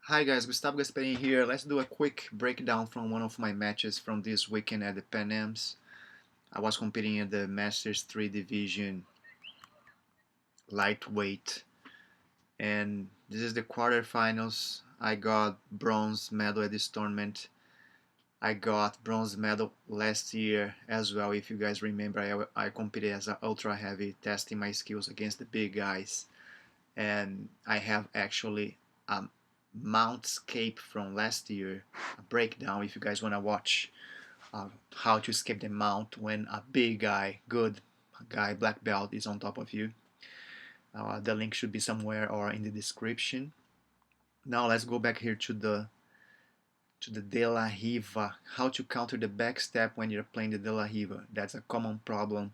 Hi guys, Gustavo Gasperin here. Let's do a quick breakdown from one of my matches from this weekend at the Panams. I was competing in the Masters 3 division lightweight, and this is the quarterfinals. I got bronze medal at this tournament. I got bronze medal last year as well. If you guys remember, I competed as an ultra heavy, testing my skills against the big guys, and I have actually a mountscape from last year, a breakdown if you guys want to watch how to escape the mount when a big guy, good guy, black belt is on top of you. The link should be somewhere or in the description. Now let's go back here to the De La Riva. How to counter the backstep when you're playing the De La Riva. That's a common problem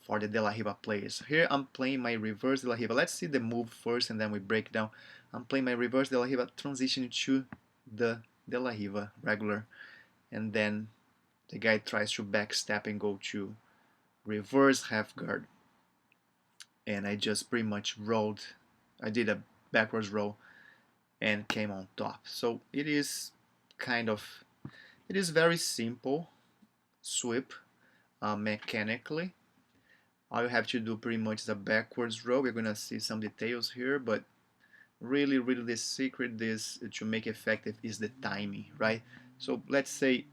for the De La Riva players. Here I'm playing my reverse De La Riva. Let's see the move first and then we break down. I'm playing my reverse De La Riva, transition to the De La Riva regular, and then the guy tries to backstep and go to reverse half guard, and I just pretty much rolled. I did a backwards roll and came on top. So it is kind of, it is very simple sweep mechanically. All you have to do pretty much is a backwards roll. We're gonna see some details here, but really the secret is to make effective is the timing, right? So let's say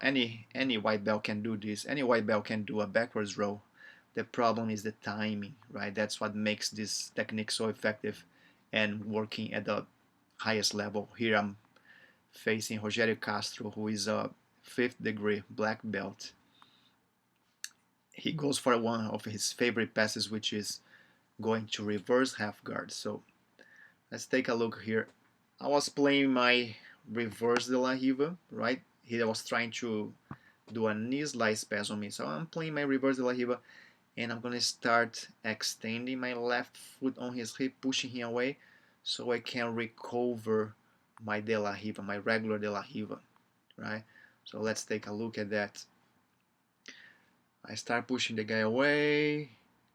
any white belt can do this. Any white belt can do a backwards roll. The problem is the timing, right? That's what makes this technique so effective and working at the highest level. Here I'm facing Rogério Castro, who is a 5th degree black belt. He goes for one of his favorite passes, which is going to reverse half guard. So let's take a look here. I was playing my reverse de la Riva, right? He was trying to do a knee slice pass on me. So I'm playing my reverse de la Riva, and I'm gonna start extending my left foot on his hip, pushing him away so I can recover my de la Riva, my regular de la Riva, right? So let's take a look at that. I start pushing the guy away.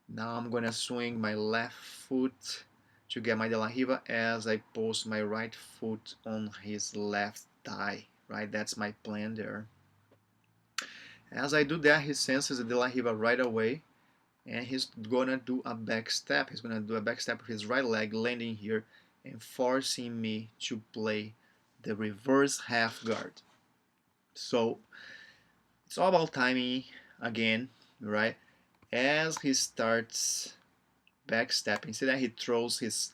Now I'm gonna swing my left foot to get my de la Riva as I post my right foot on his left thigh, right? That's my plan there. As I do that, he senses the de la Riva right away, and he's gonna do a back step. He's gonna do a back step with his right leg, landing here and forcing me to play the reverse half guard. So it's all about timing again, right? As he starts back stepping, see that he throws his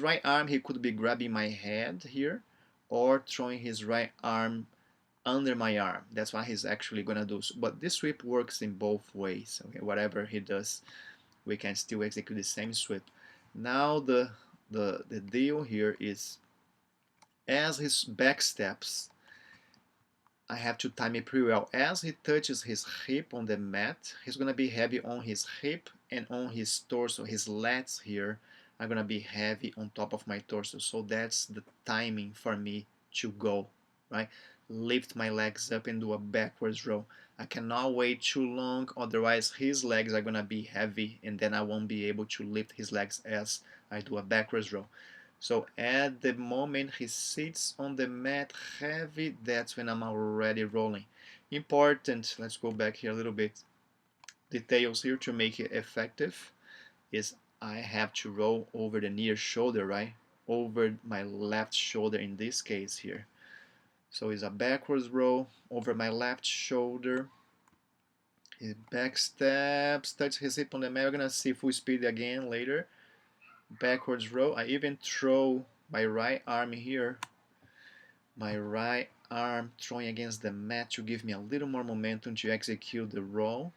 right arm. He could be grabbing my head here or throwing his right arm under my arm. That's what he's actually gonna do. But this sweep works in both ways. Okay, whatever he does, we can still execute the same sweep. Now the deal here is, as his back steps, I have to time it pretty well. As he touches his hip on the mat, he's gonna be heavy on his hip and on his torso. His lats here are gonna be heavy on top of my torso. So that's the timing for me to go, right? Lift my legs up and do a backwards roll. I cannot wait too long, otherwise his legs are gonna be heavy and then I won't be able to lift his legs as I do a backwards roll. So at the moment he sits on the mat heavy, that's when I'm already rolling. Important, let's go back here a little bit. Details here to make it effective is I have to roll over the near shoulder, right? Over my left shoulder in this case here. So it's a backwards roll over my left shoulder. He back steps, touches his hip on the mat. We're gonna see full speed again later. Backwards roll. I even throw my right arm here, my right arm throwing against the mat to give me a little more momentum to execute the roll.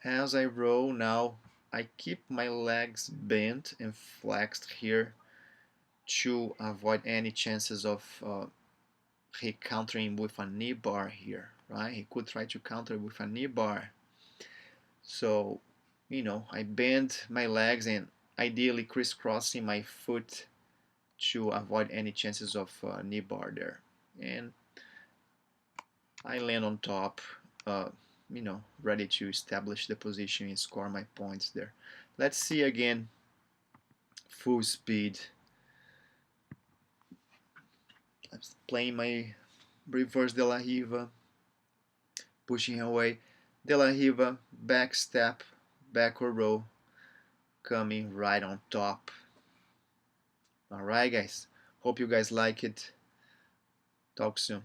As I roll now, I keep my legs bent and flexed here to avoid any chances of he countering with a knee bar here, right? He could try to counter with a knee bar. So, I bend my legs and ideally crisscrossing my foot to avoid any chances of knee bar there. And I land on top, ready to establish the position and score my points there. Let's see again, full speed. playing my reverse de la Riva, pushing away, de la Riva, back step, backward row, coming right on top. Alright guys, hope you guys like it. Talk soon.